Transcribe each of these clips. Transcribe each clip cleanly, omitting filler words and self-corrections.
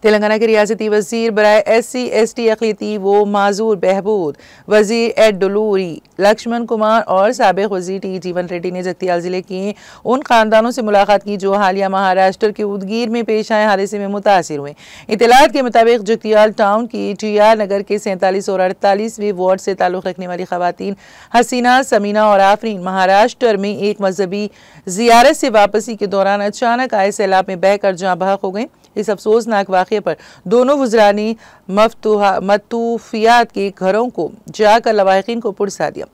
तेलंगाना के रियासती वजीर बराए SC/ST अक़लियती व माजूर बहबूद वजीर एडोलूरी लक्ष्मण कुमार और साबिक़ वजीर टी जीवन रेड्डी ने जगतियाल जिले के उन खानदानों से मुलाकात की जो हालिया महाराष्ट्र के उदगीर में पेश आए हादसे में मुतासिर हुए। इत्तलात के मुताबिक जगतियाल टाउन की TR नगर के 47 और 48वें वार्ड से ताल्लुक़ रखने वाली खवातीन हसीना, समीना और आफरीन महाराष्ट्र में एक मजहबी जियारत से वापसी के दौरान अचानक आए सैलाब में बहकर जाँ बहक हो गई। इस अफसोसनाक वाक़े पर दोनों वज़रानी मतूफ़ियात के घरों को जाकर लवाहिकीन को पुरसा दिया।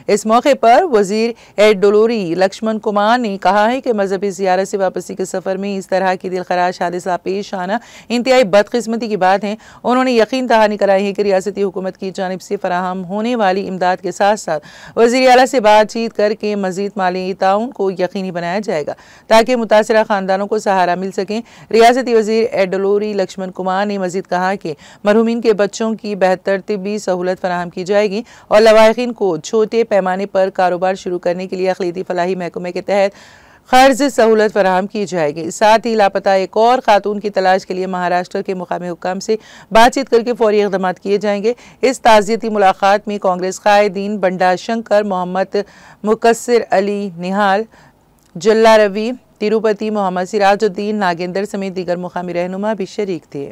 इस मौके पर वजीर एडोलूरी लक्ष्मण कुमार ने कहा है कि मजहबी ज़ियारत से वापसी के सफ़र में इस तरह की दिलखराश हादसा पेश आना इंतहाई बदकिस्मती की बात है। उन्होंने यकीन दहानी कराई है कि रियासती हुकूमत की जानिब से फराहम होने वाली इमदाद के साथ साथ वज़ीर आला से बातचीत करके मज़ीद माली ताउन को यकीनी बनाया जाएगा ताकि मुतासरा ख़ानदानों को सहारा मिल सके। रियासती वज़ीर एडोलूरी लक्ष्मण कुमार ने मज़ीद कहा कि मरहूमीन के बच्चों की बेहतर तिब्बी सहूलत फराहम की जाएगी और लवाहिकीन को छोटे पैमाने पर कारोबार शुरू करने के लिए अक़लियती फलाही महकमे के तहत कर्ज सहूलत फराहम की जाएगी। साथ ही लापता एक और खातून की तलाश के लिए महाराष्ट्र के मुकामी हुक्काम से बातचीत करके फौरी इक़दाम किए जाएंगे। इस ताज़ियती मुलाकात में कांग्रेस कायदीन बंडा शंकर, मोहम्मद मुकस्सिर अली निहाल, जल्ला रवि, तिरुपति, मोहम्मद सिराजुद्दीन, नागेंद्र समेत दीगर मुकामी रहनुमा भी शरीक थे।